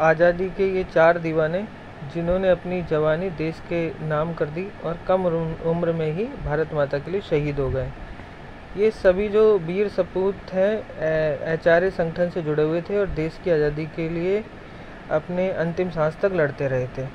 आज़ादी के ये 4 दीवाने जिन्होंने अपनी जवानी देश के नाम कर दी और कम उम्र में ही भारत माता के लिए शहीद हो गए। ये सभी जो वीर सपूत हैं एचआरए संगठन से जुड़े हुए थे और देश की आज़ादी के लिए अपने अंतिम सांस तक लड़ते रहे थे।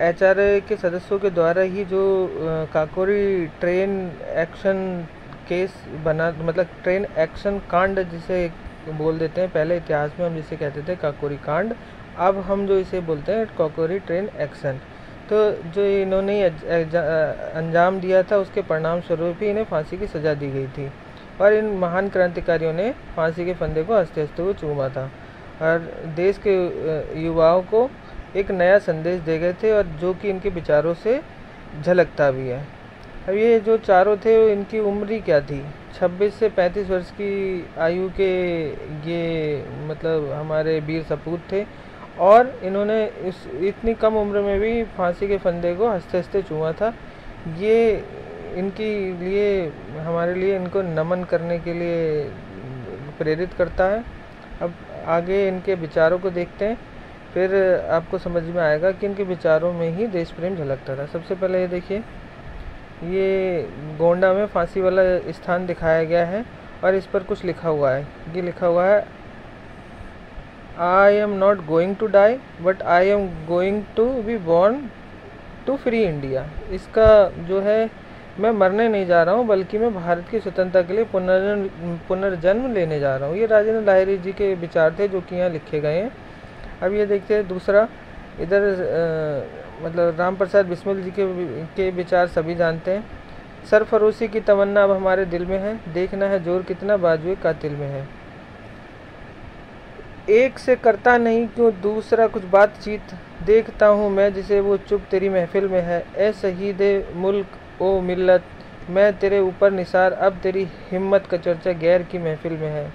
एचआरए के सदस्यों के द्वारा ही जो काकोरी ट्रेन एक्शन केस बना, मतलब ट्रेन एक्शन कांड जिसे बोल देते हैं, पहले इतिहास में हम जिसे कहते थे काकोरी कांड, अब हम जो इसे बोलते हैं काकोरी ट्रेन एक्शन। तो जो इन्होंने अंजाम दिया था उसके परिणाम स्वरूप ही इन्हें फांसी की सज़ा दी गई थी और इन महान क्रांतिकारियों ने फांसी के फंदे को हंसते हंसते हुए चूमा था और देश के युवाओं को एक नया संदेश दे गए थे और जो कि इनके विचारों से झलकता भी है। अब ये जो चारों थे इनकी उम्र ही क्या थी, 26 से 35 वर्ष की आयु के ये मतलब हमारे वीर सपूत थे और इन्होंने इतनी कम उम्र में भी फांसी के फंदे को हंसते हंसते चूमा था। ये इनके लिए हमारे लिए इनको नमन करने के लिए प्रेरित करता है। अब आगे इनके विचारों को देखते हैं, फिर आपको समझ में आएगा कि इनके विचारों में ही देश प्रेम झलकता था। सबसे पहले ये देखिए, ये गोंडा में फांसी वाला स्थान दिखाया गया है और इस पर कुछ लिखा हुआ है। ये लिखा हुआ है, I am not going to die but I am going to be born to free India. इसका जो है, मैं मरने नहीं जा रहा हूँ बल्कि मैं भारत की स्वतंत्रता के लिए पुनर्जन्म लेने जा रहा हूँ। ये राजेंद्र लाहिड़ी जी के विचार थे जो कि यहाँ लिखे गए हैं। अब ये देखते हैं दूसरा, इधर मतलब राम प्रसाद बिस्मिल जी के विचार सभी जानते हैं। सरफरोशी की तमन्ना अब हमारे दिल में है, देखना है जोर कितना बाजुए कातिल में है। एक से करता नहीं क्यों दूसरा कुछ बातचीत, देखता हूँ मैं जिसे वो चुप तेरी महफिल में है। ए शहीदे मुल्क ओ मिल्लत, मैं तेरे ऊपर निसार, अब तेरी हिम्मत का चर्चा गैर की महफिल में है।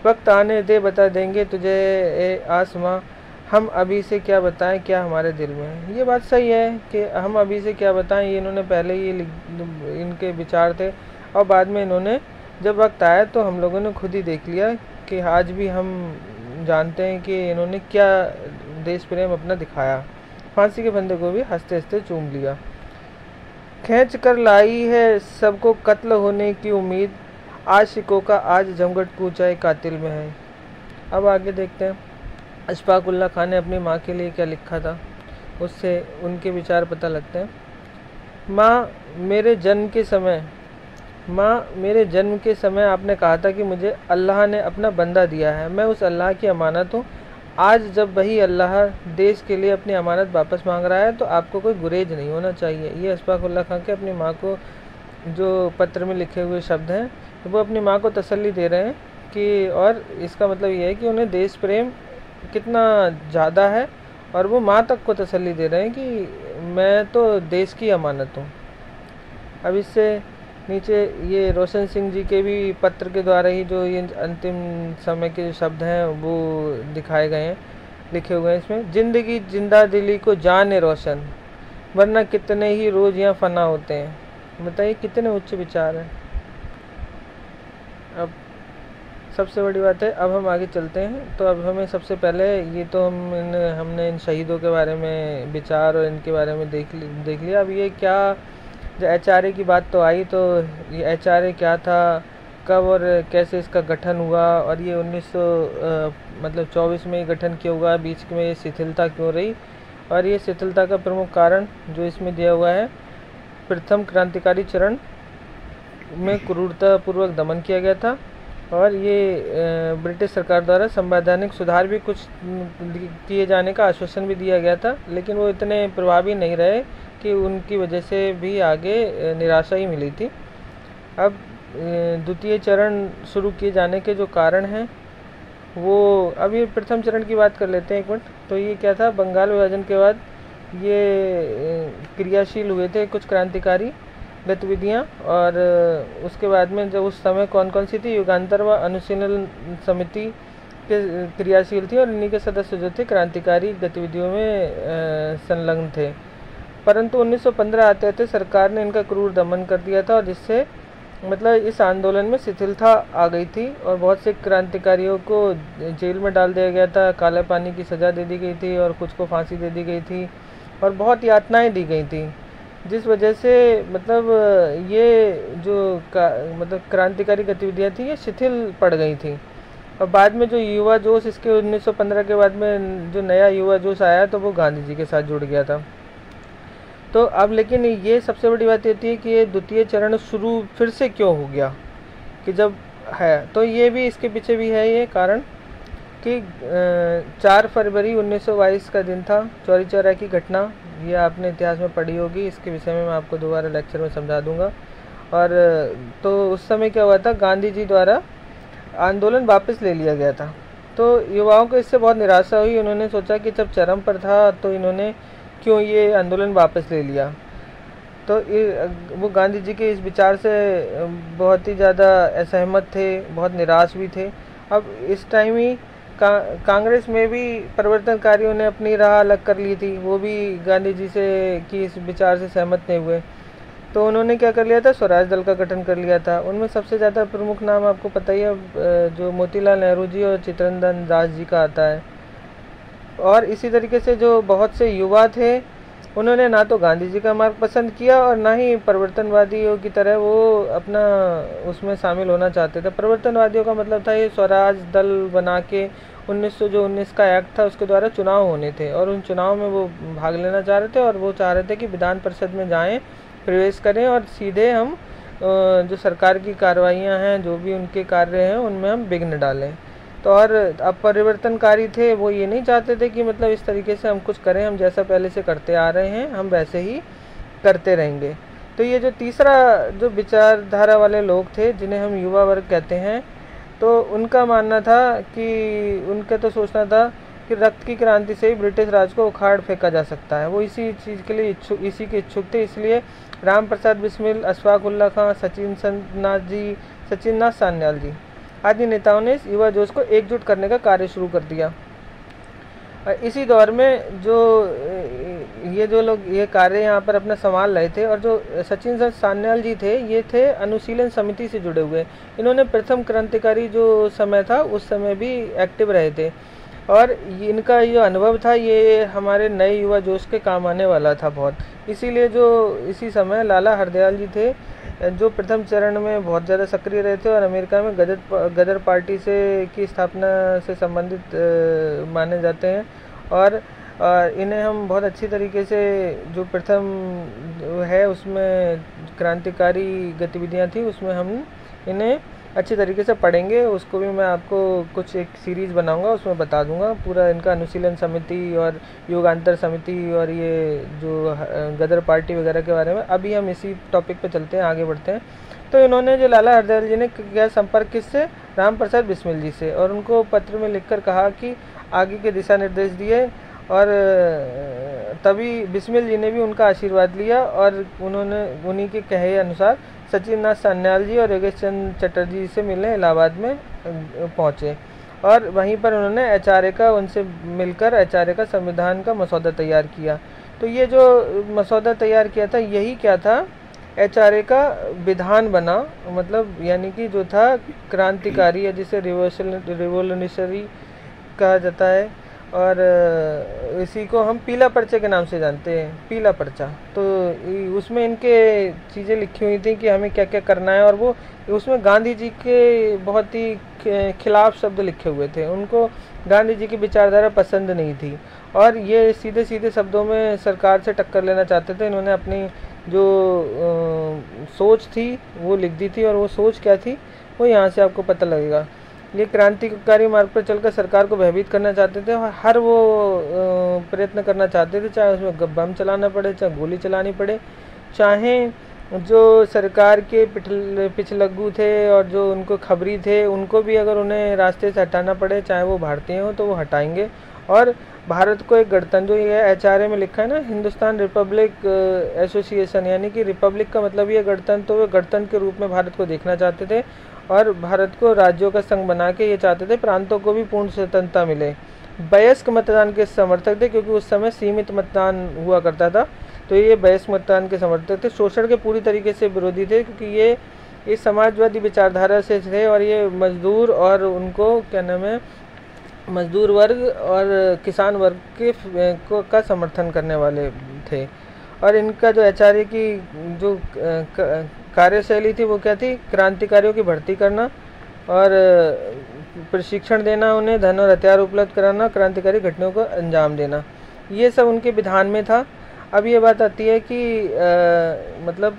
वक्त आने दे बता देंगे तुझे ए आसमां, हम अभी से क्या बताएं क्या हमारे दिल में है। ये बात सही है कि हम अभी से क्या बताएं, ये इन्होंने पहले ही इनके विचार थे और बाद में इन्होंने जब वक्त आया तो हम लोगों ने खुद ही देख लिया कि आज भी हम जानते हैं कि इन्होंने क्या देश प्रेम अपना दिखाया। फांसी के फंदे को भी हंसते हंसते चूम लिया। खींच कर लाई है सबको कत्ल होने की उम्मीद, आशिकों का आज जमघट कूचा कातिल में है। अब आगे देखते हैं, अशफाक उल्लाह खान ने अपनी माँ के लिए क्या लिखा था, उससे उनके विचार पता लगते हैं। माँ मेरे जन्म के समय आपने कहा था कि मुझे अल्लाह ने अपना बंदा दिया है, मैं उस अल्लाह की अमानत हूँ। आज जब वही अल्लाह देश के लिए अपनी अमानत वापस मांग रहा है तो आपको कोई गुरेज नहीं होना चाहिए। ये अशफाक उल्लाह खान के अपनी माँ को जो पत्र में लिखे हुए शब्द हैं, वो अपनी माँ को तसल्ली दे रहे हैं कि, और इसका मतलब ये है कि उन्हें देश प्रेम कितना ज़्यादा है और वो माँ तक को तसल्ली दे रहे हैं कि मैं तो देश की अमानत हूँ। अब इससे नीचे ये रोशन सिंह जी के भी पत्र के द्वारा ही जो ये अंतिम समय के शब्द हैं वो दिखाए गए हैं, लिखे हुए हैं इसमें। ज़िंदगी जिंदा दिली को जाने रोशन, वरना कितने ही रोज़ यहाँ फना होते हैं। बताइए कितने उच्च विचार हैं। अब सबसे बड़ी बात है, अब हम आगे चलते हैं। तो अब हमें सबसे पहले ये तो हमने इन शहीदों के बारे में विचार और इनके बारे में देख लिया। अब ये क्या, जो एचआरए की बात तो आई, तो ये एचआरए क्या था, कब और कैसे इसका गठन हुआ और ये 1924 में ही गठन क्यों हुआ, बीच में ये शिथिलता क्यों रही, और ये शिथिलता का प्रमुख कारण जो इसमें दिया हुआ है, प्रथम क्रांतिकारी चरण में क्रूरतापूर्वक दमन किया गया था और ये ब्रिटिश सरकार द्वारा संवैधानिक सुधार भी कुछ किए जाने का आश्वासन भी दिया गया था, लेकिन वो इतने प्रभावी नहीं रहे कि उनकी वजह से भी आगे निराशा ही मिली थी। अब द्वितीय चरण शुरू किए जाने के जो कारण हैं वो, अब ये प्रथम चरण की बात कर लेते हैं एक मिनट। तो ये क्या था, बंगाल विभाजन के बाद ये क्रियाशील हुए थे कुछ क्रांतिकारी गतिविधियाँ, और उसके बाद में जब उस समय कौन कौन सी थी, युगांतर व अनुशीलन समिति के क्रियाशील थी और इन्हीं के सदस्य जो थे क्रांतिकारी गतिविधियों में संलग्न थे। परंतु 1915 आते आते सरकार ने इनका क्रूर दमन कर दिया था और जिससे मतलब इस आंदोलन में शिथिलता आ गई थी और बहुत से क्रांतिकारियों को जेल में डाल दिया गया था, काले पानी की सज़ा दे दी गई थी और कुछ को फांसी दे दी गई थी और बहुत यातनाएं दी गई थी, जिस वजह से मतलब ये जो मतलब क्रांतिकारी गतिविधियां थी ये शिथिल पड़ गई थी। और बाद में जो युवा जोश इसके 1915 के बाद में जो नया युवा जोश आया तो वो गांधी जी के साथ जुड़ गया था। तो अब लेकिन ये सबसे बड़ी बात होती है कि ये द्वितीय चरण शुरू फिर से क्यों हो गया, कि जब है तो ये भी इसके पीछे भी है ये कारण कि 4 फरवरी 1922 का दिन था, चौरी चौरा की घटना। ये आपने इतिहास में पढ़ी होगी, इसके विषय में मैं आपको दोबारा लेक्चर में समझा दूंगा। और तो उस समय क्या हुआ था, गांधी जी द्वारा आंदोलन वापस ले लिया गया था। तो युवाओं को इससे बहुत निराशा हुई। उन्होंने सोचा कि जब चरम पर था तो इन्होंने क्यों ये आंदोलन वापस ले लिया। तो वो गांधी जी के इस विचार से बहुत ही ज़्यादा असहमत थे, बहुत निराश भी थे। अब इस टाइम ही कांग्रेस में भी परिवर्तनकारियों ने अपनी राह अलग कर ली थी, वो भी गांधी जी से की इस विचार से सहमत नहीं हुए। तो उन्होंने क्या कर लिया था, स्वराज दल का गठन कर लिया था। उनमें सबसे ज़्यादा प्रमुख नाम आपको पता ही है, जो मोतीलाल नेहरू जी और चित्तरंजन दास जी का आता है। और इसी तरीके से जो बहुत से युवा थे उन्होंने ना तो गांधी जी का मार्ग पसंद किया और ना ही परिवर्तनवादियों की तरह वो अपना उसमें शामिल होना चाहते थे। परिवर्तनवादियों का मतलब था ये स्वराज दल बना के 1919 का एक्ट था उसके द्वारा चुनाव होने थे और उन चुनाव में वो भाग लेना चाह रहे थे और वो चाह रहे थे कि विधान परिषद में जाएं, प्रवेश करें और सीधे हम जो सरकार की कार्रवाइयाँ हैं, जो भी उनके कार्य हैं, उनमें हम विघ्न डालें। तो और अब परिवर्तनकारी थे, वो ये नहीं चाहते थे कि मतलब इस तरीके से हम कुछ करें, हम जैसा पहले से करते आ रहे हैं हम वैसे ही करते रहेंगे। तो ये जो तीसरा जो विचारधारा वाले लोग थे जिन्हें हम युवा वर्ग कहते हैं, तो उनका मानना था कि उनका तो सोचना था कि रक्त की क्रांति से ही ब्रिटिश राज को उखाड़ फेंका जा सकता है। वो इसी चीज़ के लिए इसी के इच्छुक थे। इसलिए राम प्रसाद बिस्मिल, अशफाक उल्ला खां, सचिन नाथ सान्याल जी आदि नेताओं ने इस युवा जोश को एकजुट करने का कार्य शुरू कर दिया। इसी दौर में जो लोग ये कार्य यहाँ पर अपना संभाल रहे थे और जो सचिन सान्याल जी थे, ये थे अनुशीलन समिति से जुड़े हुए। इन्होंने प्रथम क्रांतिकारी जो समय था उस समय भी एक्टिव रहे थे और इनका जो अनुभव था ये हमारे नए युवा जोश के काम आने वाला था बहुत। इसीलिए जो इसी समय लाला हरदयाल जी थे जो प्रथम चरण में बहुत ज़्यादा सक्रिय रहे थे और अमेरिका में गदर पार्टी से की स्थापना से संबंधित माने जाते हैं। और इन्हें हम बहुत अच्छी तरीके से जो प्रथम है उसमें क्रांतिकारी गतिविधियां थी उसमें हम इन्हें अच्छी तरीके से पढ़ेंगे। उसको भी मैं आपको कुछ एक सीरीज़ बनाऊंगा, उसमें बता दूंगा पूरा इनका अनुशीलन समिति और युगांतर समिति और ये जो गदर पार्टी वगैरह के बारे में। अभी हम इसी टॉपिक पे चलते हैं, आगे बढ़ते हैं। तो इन्होंने जो लाला हरदयाल जी ने किया संपर्क किससे, राम प्रसाद बिस्मिल जी से, और उनको पत्र में लिखकर कहा कि आगे के दिशा निर्देश दिए और तभी बिस्मिल जी ने भी उनका आशीर्वाद लिया और उन्होंने उन्हीं के कहे अनुसार सचिन नाथ सान्याल जी और योगेश चंद्र चटर्जी से मिलने इलाहाबाद में पहुँचे और वहीं पर उन्होंने एचआरए का उनसे मिलकर एचआरए का संविधान का मसौदा तैयार किया। तो ये जो मसौदा तैयार किया था यही क्या था, एचआरए का विधान बना, मतलब यानी कि जो था क्रांतिकारी या जिसे रिवोल्यूशनरी कहा जाता है और इसी को हम पीला पर्चे के नाम से जानते हैं, पीला पर्चा। तो उसमें इनके चीज़ें लिखी हुई थी कि हमें क्या क्या करना है और वो उसमें गांधी जी के बहुत ही खिलाफ शब्द लिखे हुए थे। उनको गांधी जी की विचारधारा पसंद नहीं थी और ये सीधे सीधे शब्दों में सरकार से टक्कर लेना चाहते थे। इन्होंने अपनी जो सोच थी वो लिख दी थी और वो सोच क्या थी वो यहाँ से आपको पता लगेगा। ये क्रांतिकारी मार्ग पर चलकर सरकार को भयभीत करना चाहते थे और हर वो प्रयत्न करना चाहते थे, चाहे उसमें बम चलाना पड़े, चाहे गोली चलानी पड़े, चाहे जो सरकार के पिछलग्गू थे और जो उनको खबरी थे उनको भी अगर उन्हें रास्ते से हटाना पड़े, चाहे वो भारतीय हो तो वो हटाएंगे। और भारत को एक गणतंत्र, जो ये एचआरए में लिखा है ना, हिंदुस्तान रिपब्लिक एसोसिएशन, यानी कि रिपब्लिक का मतलब ये गणतंत्र, तो वे गणतंत्र के रूप में भारत को देखना चाहते थे और भारत को राज्यों का संघ बना के ये चाहते थे प्रांतों को भी पूर्ण स्वतंत्रता मिले। वयस्क मतदान के समर्थक थे क्योंकि उस समय सीमित मतदान हुआ करता था, तो ये वयस्क मतदान के समर्थक थे। शोषण के पूरी तरीके से विरोधी थे क्योंकि ये ये समाजवादी विचारधारा से थे और ये मजदूर और उनको क्या नाम है, मजदूर वर्ग और किसान वर्ग का समर्थन करने वाले थे। और इनका जो आचार्य की जो कार्यशैली थी वो क्या थी, क्रांतिकारियों की भर्ती करना और प्रशिक्षण देना, उन्हें धन और हथियार उपलब्ध कराना, क्रांतिकारी घटनाओं को अंजाम देना, ये सब उनके विधान में था। अब ये बात आती है कि मतलब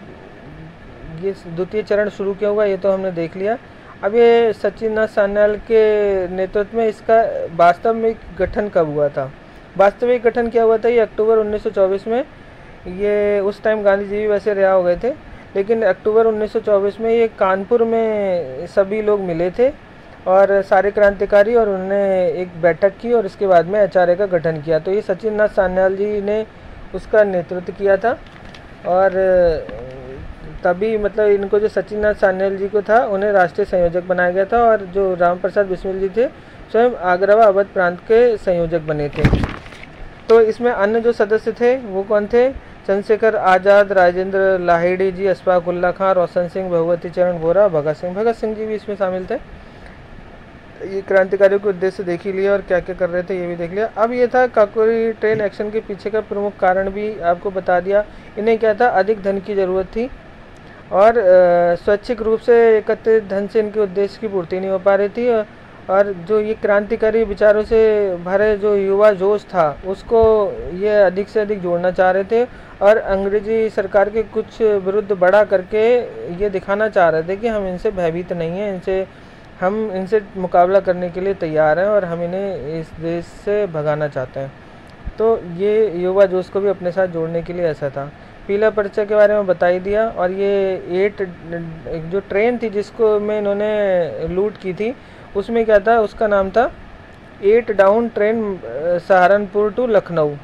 ये द्वितीय चरण शुरू क्यों हुआ, ये तो हमने देख लिया। अब ये सचिन सान्याल के नेतृत्व में इसका वास्तव में गठन कब हुआ था, वास्तविक गठन क्या हुआ था, ये अक्टूबर 1924 में। ये उस टाइम गांधी जी भी वैसे रिहा हो गए थे, लेकिन अक्टूबर 1924 में ये कानपुर में सभी लोग मिले थे और सारे क्रांतिकारी, और उन्होंने एक बैठक की और इसके बाद में आचार्य का गठन किया। तो ये सचिन नाथ सान्याल जी ने उसका नेतृत्व किया था। और तभी मतलब इनको जो सचिन नाथ सान्याल जी को था उन्हें राष्ट्रीय संयोजक बनाया गया था, और जो राम प्रसाद बिस्मिल जी थे स्वयं आगरा व अवध प्रांत के संयोजक बने थे। तो इसमें अन्य जो सदस्य थे वो कौन थे, चंद्रशेखर आज़ाद, राजेंद्र लाहिड़ी जी, अशफाक उल्ला खां, रोशन सिंह, भगवती चरण वोरा, भगत सिंह जी भी इसमें शामिल थे। ये क्रांतिकारियों के उद्देश्य देख ही लिया और क्या क्या कर रहे थे ये भी देख लिया। अब ये था काकोरी ट्रेन एक्शन के पीछे का प्रमुख कारण भी आपको बता दिया। इन्हें क्या था, अधिक धन की ज़रूरत थी और स्वैच्छिक रूप से एकत्रित धन से इनके उद्देश्य की पूर्ति नहीं हो पा रही थी। और जो ये क्रांतिकारी विचारों से भरे जो युवा जोश था उसको ये अधिक से अधिक जोड़ना चाह रहे थे, और अंग्रेजी सरकार के कुछ विरुद्ध बड़ा करके ये दिखाना चाह रहे थे कि हम इनसे भयभीत नहीं हैं, हम इनसे मुकाबला करने के लिए तैयार हैं और हम इन्हें इस देश से भगाना चाहते हैं। तो ये युवा जोश को भी अपने साथ जोड़ने के लिए ऐसा था। पीला पर्चा के बारे में बता ही दिया। और ये 8 जो ट्रेन थी जिसको में इन्होंने लूट की थी उसमें क्या था, उसका नाम था 8 down train Saharanpur to Lucknow.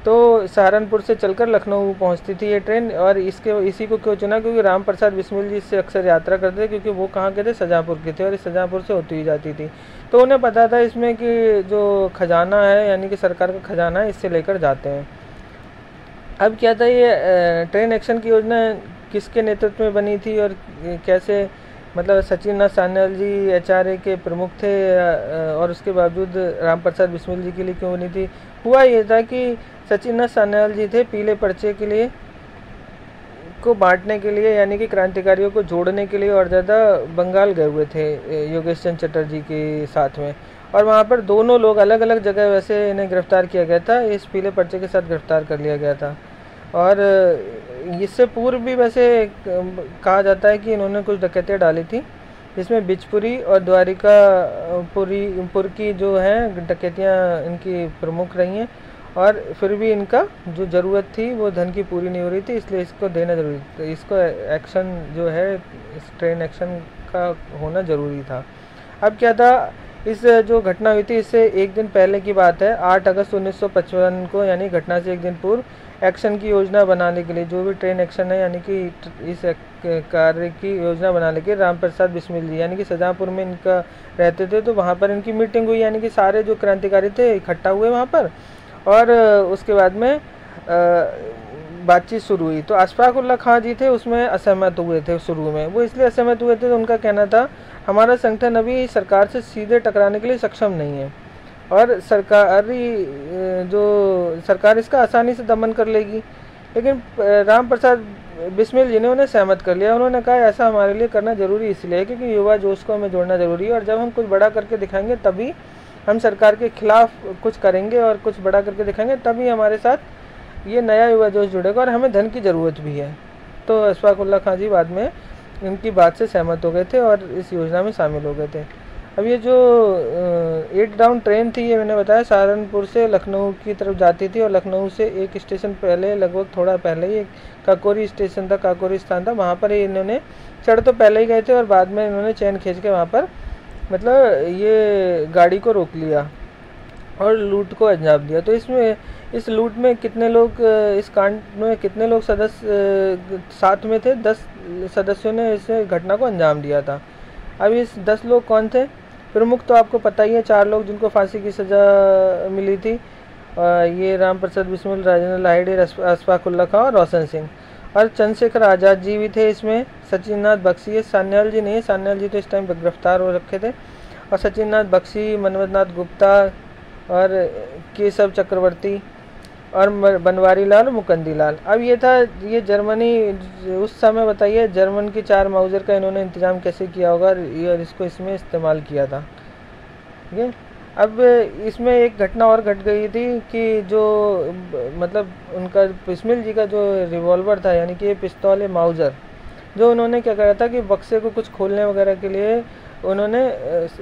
तो सहारनपुर से चलकर लखनऊ पहुंचती थी ये ट्रेन। और इसी को क्यों चुना, क्योंकि राम प्रसाद बिस्मिल जी इससे अक्सर यात्रा करते थे, क्योंकि वो कहाँ के थे, शाहजहाँपुर के थे, और इस शाहजहाँपुर से होती ही जाती थी। तो उन्हें पता था इसमें कि जो खजाना है यानी कि सरकार का खजाना है इससे लेकर जाते हैं। अब क्या था, ये ट्रेन एक्शन की योजना किसके नेतृत्व में बनी थी और कैसे, मतलब सचिन नाथ सान्याल जी आचार्य के प्रमुख थे और उसके बावजूद राम प्रसाद बिस्मिल जी के लिए क्यों बनी थी। हुआ ये था कि सचिन नाथ सान्याल जी थे पीले पर्चे के लिए को बांटने के लिए, यानी कि क्रांतिकारियों को जोड़ने के लिए, और ज़्यादा बंगाल गए हुए थे योगेश चंद्र चटर्जी के साथ में। और वहाँ पर दोनों लोग अलग अलग जगह वैसे इन्हें गिरफ्तार किया गया था, इस पीले पर्चे के साथ गिरफ्तार कर लिया गया था। और इससे पूर्व भी वैसे कहा जाता है कि इन्होंने कुछ डकैतियाँ डाली थी, जिसमें बिचपुरी और द्वारिकापुर की जो हैं डकैतियाँ इनकी प्रमुख रही हैं। और फिर भी इनका जो ज़रूरत थी वो धन की पूरी नहीं हो रही थी, इसलिए इसको देना ज़रूरी था, इसको एक्शन जो है इस ट्रेन एक्शन का होना ज़रूरी था। अब क्या था, इस जो घटना हुई थी इससे एक दिन पहले की बात है, 8 अगस्त 1955 को, यानी घटना से एक दिन पूर्व एक्शन की योजना बनाने के लिए, जो भी ट्रेन एक्शन है यानी कि इस कार्य की योजना बनाने के राम प्रसाद बिस्मिल जी यानी कि शाहजहाँपुर में इनका रहते थे, तो वहाँ पर इनकी मीटिंग हुई, यानी कि सारे जो क्रांतिकारी थे इकट्ठा हुए वहाँ पर, और उसके बाद में बातचीत शुरू हुई। तो अशफाक उल्ला खां जी थे उसमें असहमत हुए थे शुरू में। वो इसलिए असहमत हुए थे, तो उनका कहना था हमारा संगठन अभी सरकार से सीधे टकराने के लिए सक्षम नहीं है, और सरकार इसका आसानी से दमन कर लेगी। लेकिन राम प्रसाद बिस्मिल जी ने उन्हें सहमत कर लिया। उन्होंने कहा ऐसा हमारे लिए करना ज़रूरी इसलिए है क्योंकि युवा जोश को हमें जोड़ना ज़रूरी है, और जब हम कुछ बड़ा करके दिखाएंगे तभी हम सरकार के खिलाफ कुछ करेंगे, और कुछ बड़ा करके दिखाएंगे तभी हमारे साथ ये नया युवा जोश जुड़ेगा, और हमें धन की ज़रूरत भी है। तो अशफाक उल्ला खां जी बाद में इनकी बात से सहमत हो गए थे और इस योजना में शामिल हो गए थे। अब ये जो 8 डाउन ट्रेन थी, ये मैंने बताया सहारनपुर से लखनऊ की तरफ जाती थी, और लखनऊ से एक स्टेशन पहले, लगभग थोड़ा पहले ही, काकोरी स्टेशन था, काकोरी स्थान था, वहाँ पर इन्होंने चढ़ तो पहले ही गए थे, और बाद में इन्होंने चैन खींच के वहाँ पर मतलब ये गाड़ी को रोक लिया और लूट को अंजाम दिया। तो इस लूट में कितने लोग, इस कांड में कितने लोग सदस्य साथ में थे, 10 सदस्यों ने इस घटना को अंजाम दिया था। अब इस 10 लोग कौन थे, प्रमुख तो आपको पता ही है, 4 लोग जिनको फांसी की सज़ा मिली थी, ये राम प्रसाद बिस्मिल, राजेंद्र लाहिड़ी, अशफाक उल्ला खां और रोशन सिंह। और चंद्रशेखर आज़ाद जी भी थे इसमें, सचिन नाथ बख्शी, ये सान्याल जी नहीं, सान्याल जी तो इस टाइम गिरफ्तार हो रखे थे, और सचिन नाथ बख्शी, मनोज नाथ गुप्ता और केशव चक्रवर्ती और बनवारी लाल और मुकंदी लाल। अब ये था, ये जर्मनी उस समय, बताइए जर्मन की 4 माउजर का इन्होंने इंतज़ाम कैसे किया होगा और इसको इसमें इस्तेमाल किया था। ठीक है। अब इसमें एक घटना और घट गई थी कि जो मतलब उनका बिस्मिल जी का जो रिवॉल्वर था, यानी कि ये पिस्तौल है माउजर, जो उन्होंने क्या करा था कि बक्से को कुछ खोलने वगैरह के लिए उन्होंने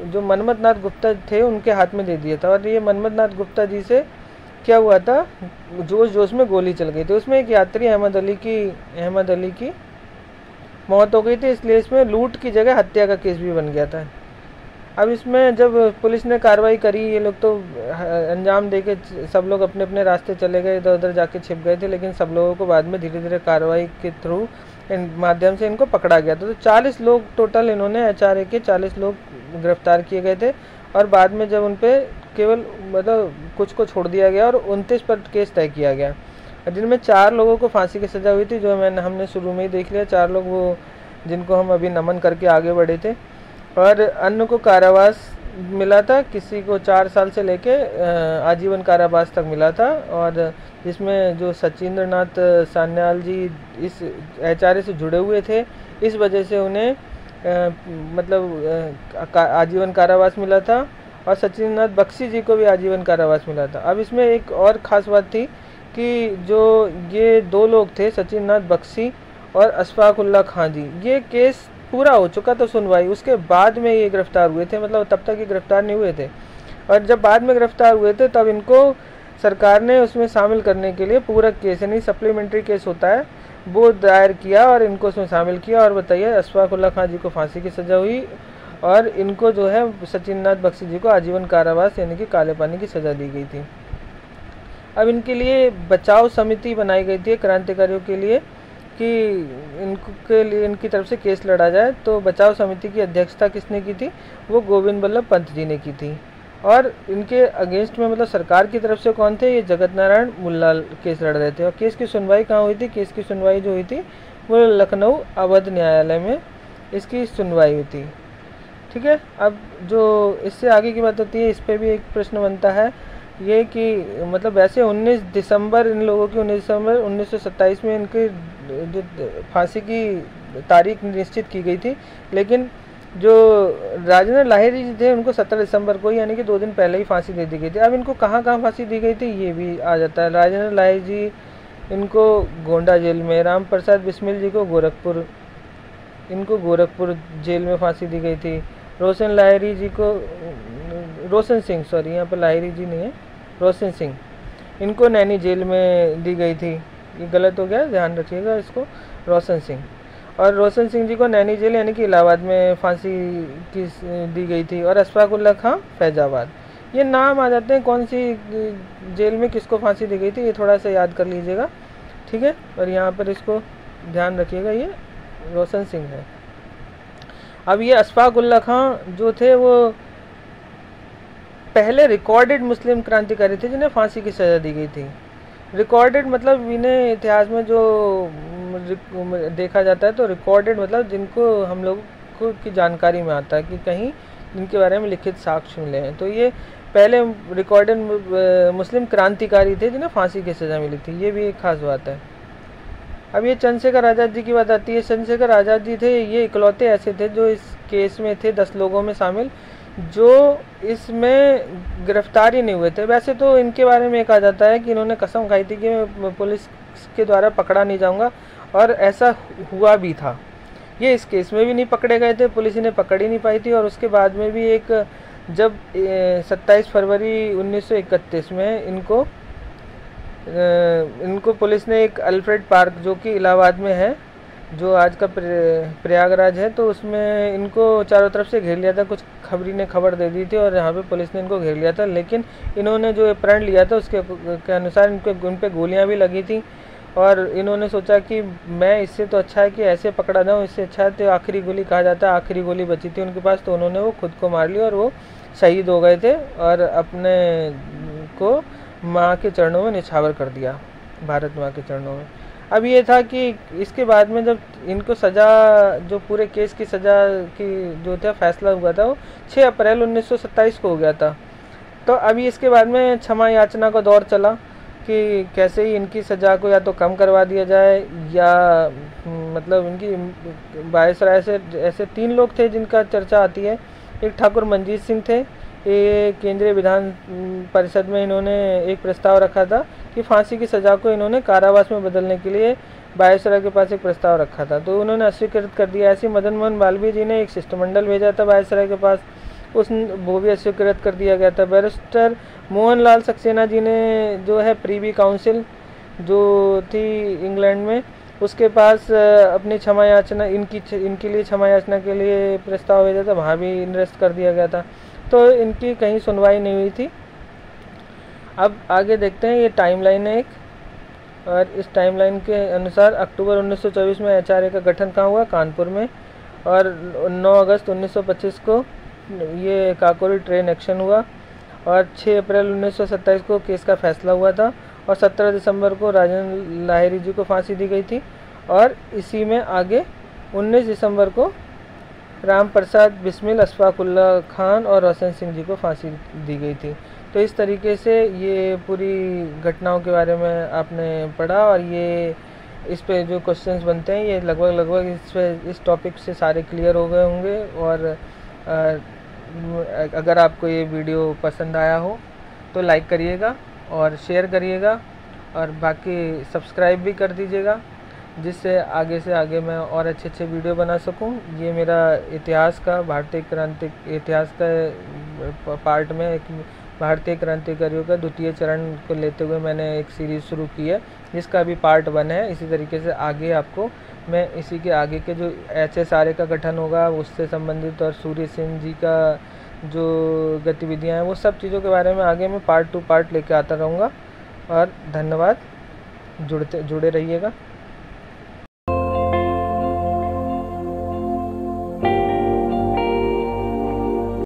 जो मनमथ नाथ गुप्ता थे उनके हाथ में दे दिया था। और ये मनमथ नाथ गुप्ता जी से क्या हुआ था, जोश जोश में गोली चल गई थी। उसमें एक यात्री अहमद अली की मौत हो गई थी, इसलिए इसमें लूट की जगह हत्या का केस भी बन गया था। अब इसमें जब पुलिस ने कार्रवाई करी, ये लोग तो अंजाम दे के सब लोग अपने अपने रास्ते चले गए, इधर उधर जाके छिप गए थे, लेकिन सब लोगों को बाद में धीरे धीरे कार्रवाई के थ्रू माध्यम से इनको पकड़ा गया था। तो 40 लोग टोटल इन्होंने HRA के 40 लोग गिरफ्तार किए गए थे, और बाद में जब उन पर केवल मतलब कुछ को छोड़ दिया गया और 29 पर केस तय किया गया, जिनमें 4 लोगों को फांसी की सज़ा हुई थी, जो हमने शुरू में ही देख लिया। 4 लोग वो जिनको हम अभी नमन करके आगे बढ़े थे, और अन्य को कारावास मिला था, किसी को 4 साल से लेके आजीवन कारावास तक मिला था। और जिसमें जो सचिंद्र नाथ सान्याल जी इस HRA से जुड़े हुए थे, इस वजह से उन्हें मतलब आजीवन कारावास मिला था, और सचिन नाथ बख्शी जी को भी आजीवन कारावास मिला था। अब इसमें एक और ख़ास बात थी कि जो ये 2 लोग थे, सचिन नाथ बख्शी और अशफाक उल्लाह खां जी, ये केस पूरा हो चुका था सुनवाई, उसके बाद में ये गिरफ्तार हुए थे, मतलब तब तक ये गिरफ्तार नहीं हुए थे। और जब बाद में गिरफ्तार हुए थे तब इनको सरकार ने उसमें शामिल करने के लिए पूरक केस, यानी सप्लीमेंट्री केस होता है, वो दायर किया और इनको उसमें शामिल किया। और बताइए, अशफाक उल्लाह खां जी को फांसी की सज़ा हुई, और इनको जो है सचिन नाथ बख्शी जी को आजीवन कारावास यानी कि काले पानी की सज़ा दी गई थी। अब इनके लिए बचाव समिति बनाई गई थी क्रांतिकारियों के लिए कि इनके लिए इनकी तरफ से केस लड़ा जाए। तो बचाव समिति की अध्यक्षता किसने की थी, वो गोविंद बल्लभ पंत जी ने की थी। और इनके अगेंस्ट में मतलब सरकार की तरफ से कौन थे, ये जगत नारायण मुल्लाल केस लड़ रहे थे। और केस की सुनवाई कहाँ हुई थी, केस की सुनवाई जो हुई थी वो लखनऊ अवध न्यायालय में इसकी सुनवाई हुई थी। ठीक है। अब जो इससे आगे की बात होती है, इस पर भी एक प्रश्न बनता है ये कि मतलब वैसे 19 दिसंबर इन लोगों की 19 दिसंबर 1927 में इनकी जो फांसी की तारीख निश्चित की गई थी, लेकिन जो राजेंद्र लाहिरी जी थे उनको 17 दिसंबर को, यानी कि 2 दिन पहले ही फांसी दे दी गई थी। अब इनको कहाँ कहाँ फांसी दी गई थी ये भी आ जाता है। राजेंद्र लाहिरी जी इनको गोंडा जेल में, राम प्रसाद बिस्मिल जी को गोरखपुर, इनको गोरखपुर जेल में फांसी दी गई थी। रोशन लाहिरी जी को, रोशन सिंह, सॉरी यहाँ पर लाहिरी जी नहीं है, रोशन सिंह, इनको नैनी जेल में दी गई थी। ये गलत हो गया, ध्यान रखिएगा इसको, रोशन सिंह। और रोशन सिंह जी को नैनी जेल यानी कि इलाहाबाद में फांसी की दी गई थी। और अशफाक उल्लाह खां फैजाबाद। ये नाम आ जाते हैं कौन सी जेल में किसको फांसी दी गई थी, ये थोड़ा सा याद कर लीजिएगा। ठीक है। और यहाँ पर इसको ध्यान रखिएगा, ये रोशन सिंह है। अब ये अशफाक उल्लाह खां जो थे वो पहले रिकॉर्डेड मुस्लिम क्रांतिकारी थे जिन्हें फांसी की सज़ा दी गई थी। रिकॉर्डेड मतलब इन्हें इतिहास में जो देखा जाता है तो रिकॉर्डेड मतलब जिनको हम लोग को की जानकारी में आता है कि कहीं जिनके बारे में लिखित साक्ष्य मिले हैं। तो ये पहले रिकॉर्डेड मुस्लिम क्रांतिकारी थे जिन्हें फांसी की सज़ा मिली थी, ये भी एक खास बात है। अब ये चंद्रशेखर आज़ाद जी की बात आती है। चंद्रशेखर आज़ाद जी थे, ये इकलौते ऐसे थे जो इस केस में थे 10 लोगों में शामिल जो इसमें गिरफ्तार ही नहीं हुए थे। वैसे तो इनके बारे में कहा जाता है कि इन्होंने कसम खाई थी कि मैं पुलिस के द्वारा पकड़ा नहीं जाऊंगा, और ऐसा हुआ भी था। ये इस केस में भी नहीं पकड़े गए थे, पुलिस इन्हें पकड़ ही नहीं पाई थी। और उसके बाद में भी एक जब 27 फरवरी 1931 में इनको पुलिस ने एक अल्फ्रेड पार्क जो कि इलाहाबाद में है, जो आज का प्रयागराज है, तो उसमें इनको चारों तरफ से घेर लिया था। कुछ खबरी ने खबर दे दी थी और यहाँ पे पुलिस ने इनको घेर लिया था, लेकिन इन्होंने जो प्रण लिया था उसके अनुसार उन पे गोलियाँ भी लगी थी। और इन्होंने सोचा कि मैं इससे तो अच्छा है कि ऐसे पकड़ा जाऊँ, इससे अच्छा है तो आखिरी गोली, कहा जाता है आखिरी गोली बची थी उनके पास, तो उन्होंने वो खुद को मार लिया और वो शहीद हो गए थे और अपने को माँ के चरणों में निछावर कर दिया, भारत माँ के चरणों में। अब ये था कि इसके बाद में जब इनको सज़ा, जो पूरे केस की सज़ा की जो था फैसला हुआ था वो 6 अप्रैल 1927 को हो गया था। तो अभी इसके बाद में क्षमा याचना का दौर चला कि कैसे ही इनकी सज़ा को या तो कम करवा दिया जाए या मतलब इनकी वायसराय से ऐसे 3 लोग थे जिनका चर्चा आती है। एक ठाकुर मंजीत सिंह थे, ये केंद्रीय विधान परिषद में इन्होंने एक प्रस्ताव रखा था कि फांसी की सज़ा को इन्होंने कारावास में बदलने के लिए वायसराय के पास एक प्रस्ताव रखा था, तो उन्होंने अस्वीकृत कर दिया। ऐसे मदन मोहन मालवीय जी ने एक शिष्टमंडल भेजा था वायसराय के पास, वो भी अस्वीकृत कर दिया गया था। बैरिस्टर मोहन लाल सक्सेना जी ने जो है प्रीवी काउंसिल जो थी इंग्लैंड में, उसके पास अपनी क्षमा याचना इनके लिए क्षमा याचना के लिए प्रस्ताव भेजा था, वहाँ भी निरस्त कर दिया गया था। तो इनकी कहीं सुनवाई नहीं हुई थी। अब आगे देखते हैं, ये टाइमलाइन है एक, और इस टाइमलाइन के अनुसार अक्टूबर 1924 में एचआरए का गठन कहाँ हुआ, कानपुर में, और 9 अगस्त 1925 को ये काकोरी ट्रेन एक्शन हुआ, और 6 अप्रैल 1927 को केस का फैसला हुआ था, और 17 दिसंबर को राजेंद्र लाहिरी जी को फांसी दी गई थी, और इसी में आगे 19 दिसंबर को राम प्रसाद बिस्मिल, अशफाकुल्ला खान और रोशन सिंह जी को फांसी दी गई थी। तो इस तरीके से ये पूरी घटनाओं के बारे में आपने पढ़ा, और ये इस पे जो क्वेश्चंस बनते हैं ये लगभग इस टॉपिक से सारे क्लियर हो गए होंगे। और अगर आपको ये वीडियो पसंद आया हो तो लाइक करिएगा और शेयर करिएगा, और बाकी सब्सक्राइब भी कर दीजिएगा, जिससे आगे से आगे मैं और अच्छे वीडियो बना सकूं। ये मेरा इतिहास का, भारतीय क्रांति इतिहास का पार्ट में एक भारतीय क्रांतिकारियों का द्वितीय चरण को लेते हुए मैंने एक सीरीज़ शुरू की है, जिसका अभी पार्ट 1 है। इसी तरीके से आगे आपको मैं इसी के आगे के जो HSRA का गठन होगा उससे संबंधित, और सूर्य सेन जी का जो गतिविधियां हैं, वो सब चीज़ों के बारे में आगे मैं पार्ट 2 पार्ट लेके आता रहूँगा। और धन्यवाद, जुड़े रहिएगा।